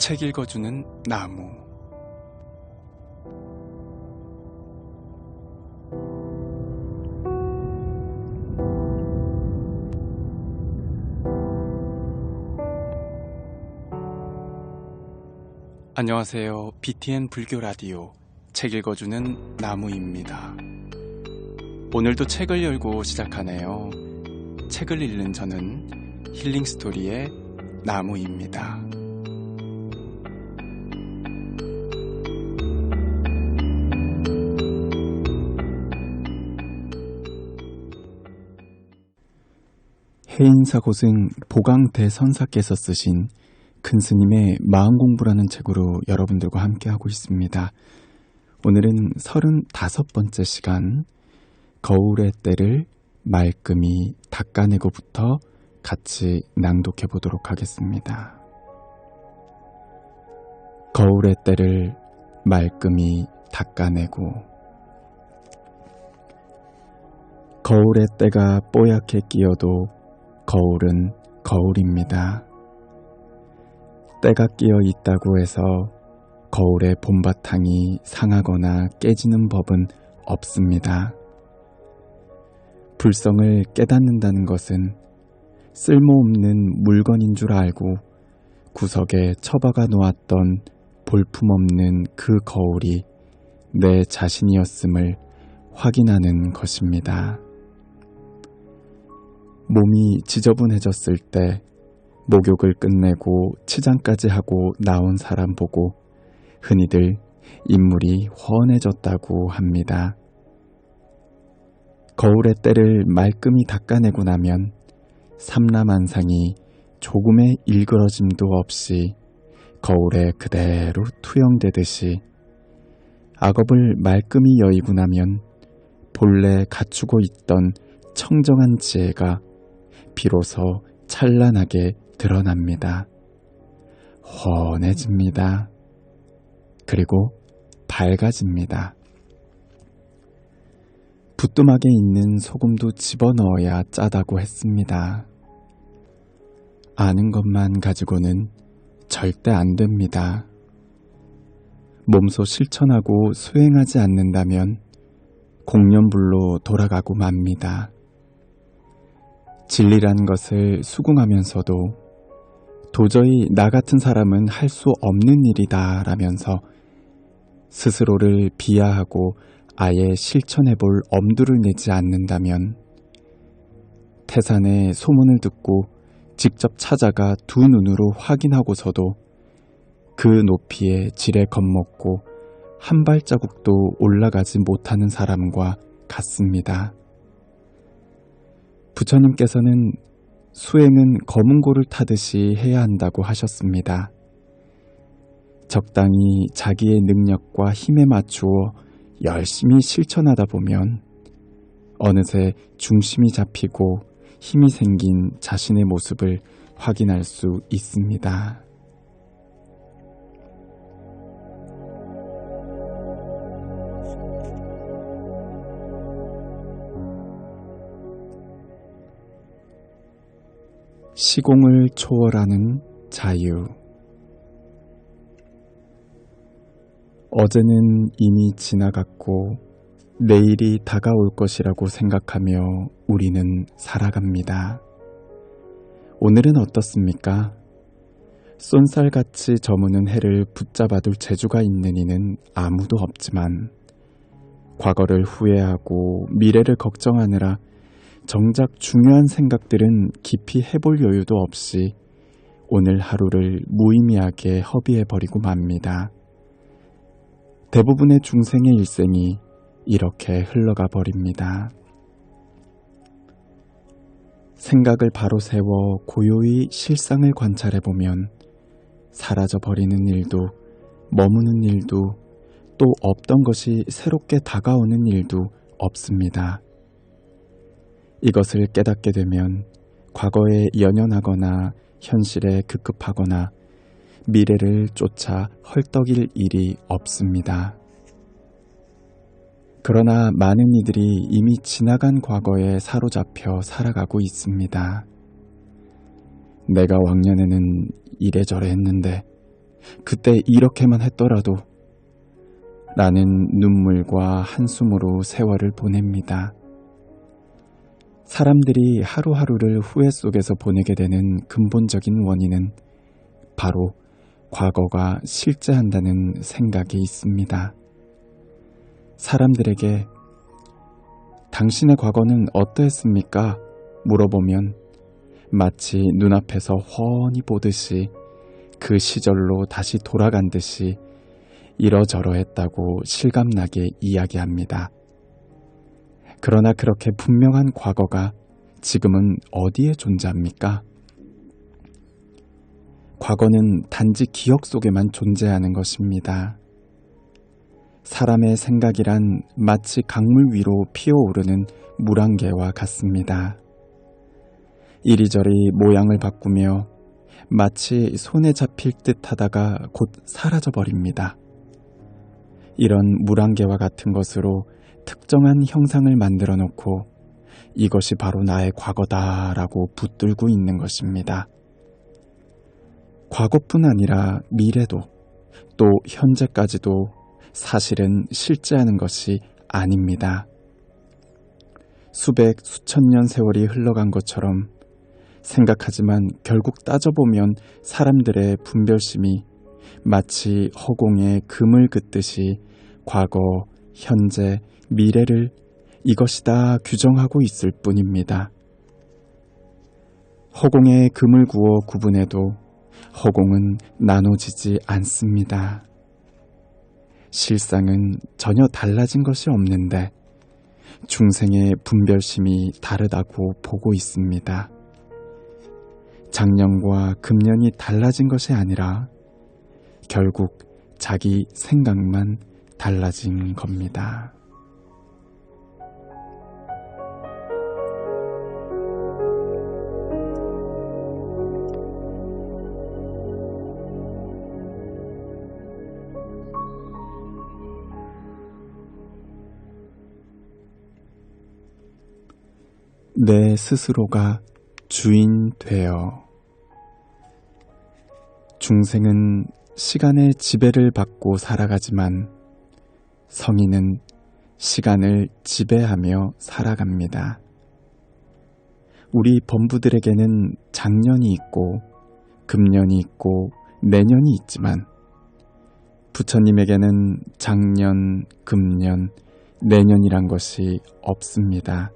책 읽어주는 나무. 안녕하세요. BTN 불교 라디오 책 읽어주는 나무입니다. 오늘도 책을 열고 시작하네요. 책을 읽는 저는 힐링 스토리의 나무입니다. 해인사고승 보강대선사께서 쓰신 큰 스님의 마음공부라는 책으로 여러분들과 함께하고 있습니다. 오늘은 35번째 시간, 거울의 때를 말끔히 닦아내고부터 같이 낭독해 보도록 하겠습니다. 거울의 때를 말끔히 닦아내고. 거울의 때가 뽀얗게 끼어도 거울은 거울입니다. 때가 끼어 있다고 해서 거울의 본바탕이 상하거나 깨지는 법은 없습니다. 불성을 깨닫는다는 것은 쓸모없는 물건인 줄 알고 구석에 처박아 놓았던 볼품없는 그 거울이 내 자신이었음을 확인하는 것입니다. 몸이 지저분해졌을 때 목욕을 끝내고 치장까지 하고 나온 사람 보고 흔히들 인물이 훤해졌다고 합니다. 거울의 때를 말끔히 닦아내고 나면 삼라만상이 조금의 일그러짐도 없이 거울에 그대로 투영되듯이 악업을 말끔히 여의고 나면 본래 갖추고 있던 청정한 지혜가 비로소 찬란하게 드러납니다. 훤해집니다. 그리고 밝아집니다. 부뚜막에 있는 소금도 집어넣어야 짜다고 했습니다. 아는 것만 가지고는 절대 안 됩니다. 몸소 실천하고 수행하지 않는다면 공연불로 돌아가고 맙니다. 진리란 것을 수긍하면서도 도저히 나 같은 사람은 할 수 없는 일이다 라면서 스스로를 비하하고 아예 실천해 볼 엄두를 내지 않는다면 태산의 소문을 듣고 직접 찾아가 두 눈으로 확인하고서도 그 높이에 지레 겁먹고 한 발자국도 올라가지 못하는 사람과 같습니다. 부처님께서는 수행은 검은고를 타듯이 해야 한다고 하셨습니다. 적당히 자기의 능력과 힘에 맞추어 열심히 실천하다 보면 어느새 중심이 잡히고 힘이 생긴 자신의 모습을 확인할 수 있습니다. 시공을 초월하는 자유. 어제는 이미 지나갔고 내일이 다가올 것이라고 생각하며 우리는 살아갑니다. 오늘은 어떻습니까? 쏜살같이 저무는 해를 붙잡아둘 재주가 있는 이는 아무도 없지만 과거를 후회하고 미래를 걱정하느라 정작 중요한 생각들은 깊이 해볼 여유도 없이 오늘 하루를 무의미하게 허비해버리고 맙니다. 대부분의 중생의 일생이 이렇게 흘러가 버립니다. 생각을 바로 세워 고요히 실상을 관찰해보면 사라져버리는 일도 머무는 일도 또 없던 것이 새롭게 다가오는 일도 없습니다. 이것을 깨닫게 되면 과거에 연연하거나 현실에 급급하거나 미래를 쫓아 헐떡일 일이 없습니다. 그러나 많은 이들이 이미 지나간 과거에 사로잡혀 살아가고 있습니다. 내가 왕년에는 이래저래 했는데 그때 이렇게만 했더라도 라는 눈물과 한숨으로 세월을 보냅니다. 사람들이 하루하루를 후회 속에서 보내게 되는 근본적인 원인은 바로 과거가 실재한다는 생각이 있습니다. 사람들에게 당신의 과거는 어떠했습니까? 물어보면 마치 눈앞에서 훤히 보듯이 그 시절로 다시 돌아간 듯이 이러저러했다고 실감나게 이야기합니다. 그러나 그렇게 분명한 과거가 지금은 어디에 존재합니까? 과거는 단지 기억 속에만 존재하는 것입니다. 사람의 생각이란 마치 강물 위로 피어오르는 물안개와 같습니다. 이리저리 모양을 바꾸며 마치 손에 잡힐 듯 하다가 곧 사라져버립니다. 이런 물안개와 같은 것으로 특정한 형상을 만들어 놓고 이것이 바로 나의 과거다라고 붙들고 있는 것입니다. 과거뿐 아니라 미래도 또 현재까지도 사실은 실제하는 것이 아닙니다. 수백, 수천 년 세월이 흘러간 것처럼 생각하지만 결국 따져보면 사람들의 분별심이 마치 허공에 금을 긋듯이 과거, 현재, 미래를 이것이다 규정하고 있을 뿐입니다. 허공에 금을 구워 구분해도 허공은 나눠지지 않습니다. 실상은 전혀 달라진 것이 없는데 중생의 분별심이 다르다고 보고 있습니다. 작년과 금년이 달라진 것이 아니라 결국 자기 생각만 달라진 겁니다. 내 스스로가 주인 되어 중생은 시간의 지배를 받고 살아가지만 성인은 시간을 지배하며 살아갑니다. 우리 범부들에게는 작년이 있고 금년이 있고 내년이 있지만 부처님에게는 작년, 금년, 내년이란 것이 없습니다.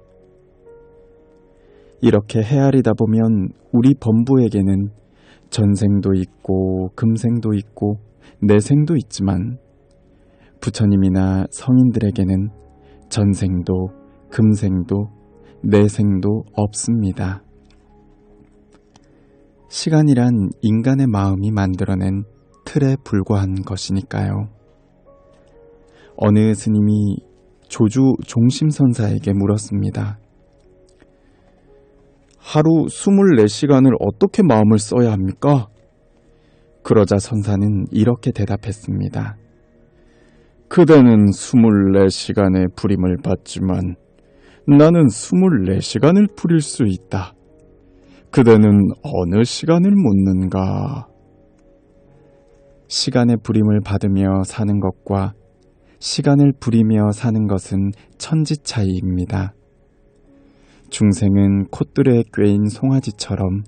이렇게 헤아리다 보면 우리 범부에게는 전생도 있고 금생도 있고 내생도 있지만 부처님이나 성인들에게는 전생도 금생도 내생도 없습니다. 시간이란 인간의 마음이 만들어낸 틀에 불과한 것이니까요. 어느 스님이 조주 종심선사에게 물었습니다. 하루 24시간을 어떻게 마음을 써야 합니까? 그러자 선사는 이렇게 대답했습니다. 그대는 24시간의 부림을 받지만 나는 24시간을 부릴 수 있다. 그대는 어느 시간을 묻는가? 시간의 부림을 받으며 사는 것과 시간을 부리며 사는 것은 천지 차이입니다. 중생은 콧들에 꿰인 송아지처럼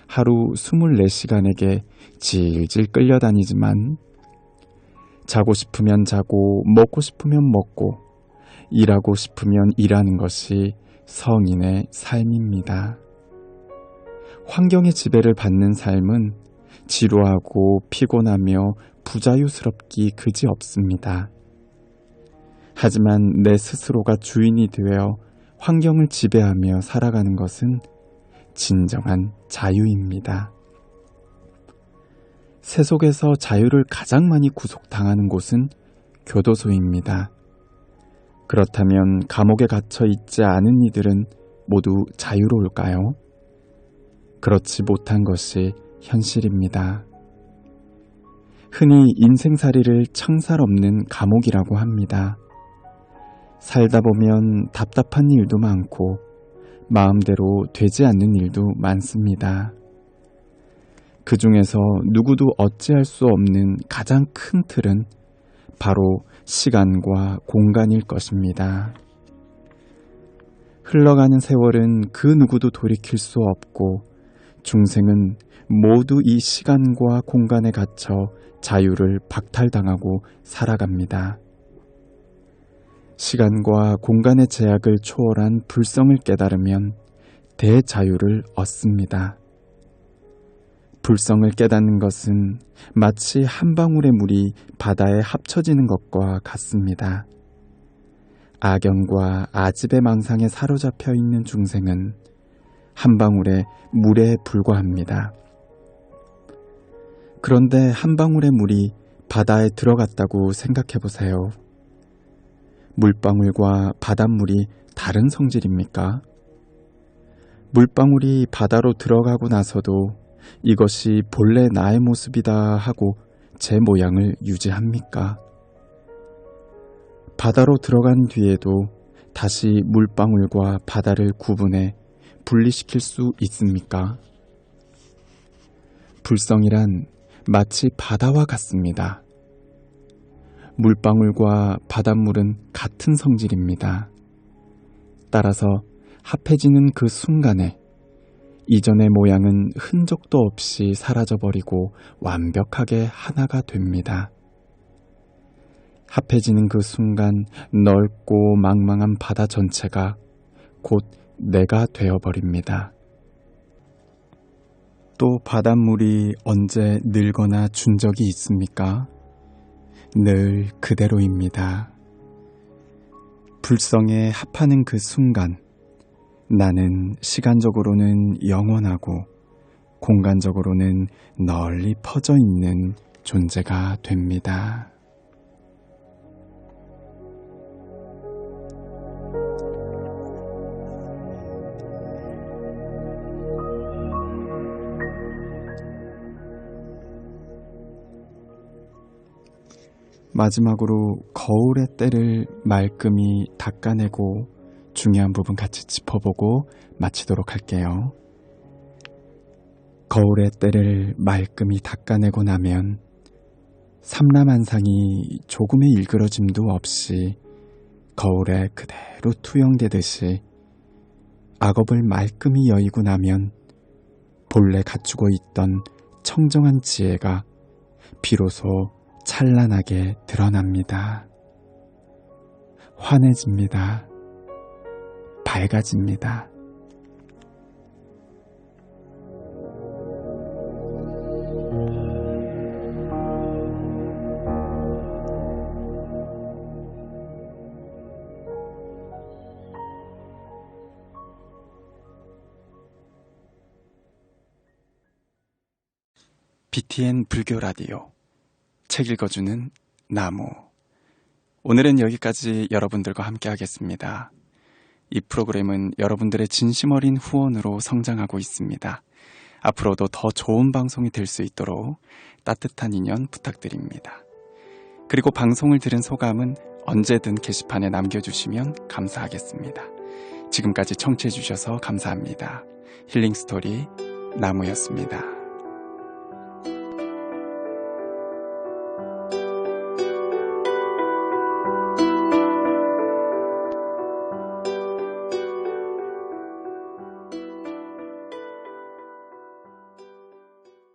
하루 24시간에게 질질 끌려다니지만 자고 싶으면 자고 먹고 싶으면 먹고 일하고 싶으면 일하는 것이 성인의 삶입니다. 환경의 지배를 받는 삶은 지루하고 피곤하며 부자유스럽기 그지없습니다. 하지만 내 스스로가 주인이 되어 환경을 지배하며 살아가는 것은 진정한 자유입니다. 세속에서 자유를 가장 많이 구속당하는 곳은 교도소입니다. 그렇다면 감옥에 갇혀 있지 않은 이들은 모두 자유로울까요? 그렇지 못한 것이 현실입니다. 흔히 인생살이를 창살 없는 감옥이라고 합니다. 살다 보면 답답한 일도 많고 마음대로 되지 않는 일도 많습니다. 그 중에서 누구도 어찌할 수 없는 가장 큰 틀은 바로 시간과 공간일 것입니다. 흘러가는 세월은 그 누구도 돌이킬 수 없고 중생은 모두 이 시간과 공간에 갇혀 자유를 박탈당하고 살아갑니다. 시간과 공간의 제약을 초월한 불성을 깨달으면 대자유를 얻습니다. 불성을 깨닫는 것은 마치 한 방울의 물이 바다에 합쳐지는 것과 같습니다. 악연과 아집의 망상에 사로잡혀 있는 중생은 한 방울의 물에 불과합니다. 그런데 한 방울의 물이 바다에 들어갔다고 생각해 보세요. 물방울과 바닷물이 다른 성질입니까? 물방울이 바다로 들어가고 나서도 이것이 본래 나의 모습이다 하고 제 모양을 유지합니까? 바다로 들어간 뒤에도 다시 물방울과 바다를 구분해 분리시킬 수 있습니까? 불성이란 마치 바다와 같습니다. 물방울과 바닷물은 같은 성질입니다. 따라서 합해지는 그 순간에 이전의 모양은 흔적도 없이 사라져버리고 완벽하게 하나가 됩니다. 합해지는 그 순간 넓고 망망한 바다 전체가 곧 내가 되어버립니다. 또 바닷물이 언제 늘거나 준 적이 있습니까? 늘 그대로입니다. 불성에 합하는 그 순간 나는 시간적으로는 영원하고 공간적으로는 널리 퍼져 있는 존재가 됩니다. 마지막으로 거울의 때를 말끔히 닦아내고 중요한 부분 같이 짚어보고 마치도록 할게요. 거울의 때를 말끔히 닦아내고 나면 삼라만상이 조금의 일그러짐도 없이 거울에 그대로 투영되듯이 악업을 말끔히 여의고 나면 본래 갖추고 있던 청정한 지혜가 비로소 찬란하게 드러납니다. 환해집니다. 밝아집니다. BTN 불교 라디오 책 읽어주는 나무. 오늘은 여기까지 여러분들과 함께 하겠습니다. 이 프로그램은 여러분들의 진심 어린 후원으로 성장하고 있습니다. 앞으로도 더 좋은 방송이 될 수 있도록 따뜻한 인연 부탁드립니다. 그리고 방송을 들은 소감은 언제든 게시판에 남겨주시면 감사하겠습니다. 지금까지 청취해주셔서 감사합니다. 힐링스토리 나무였습니다.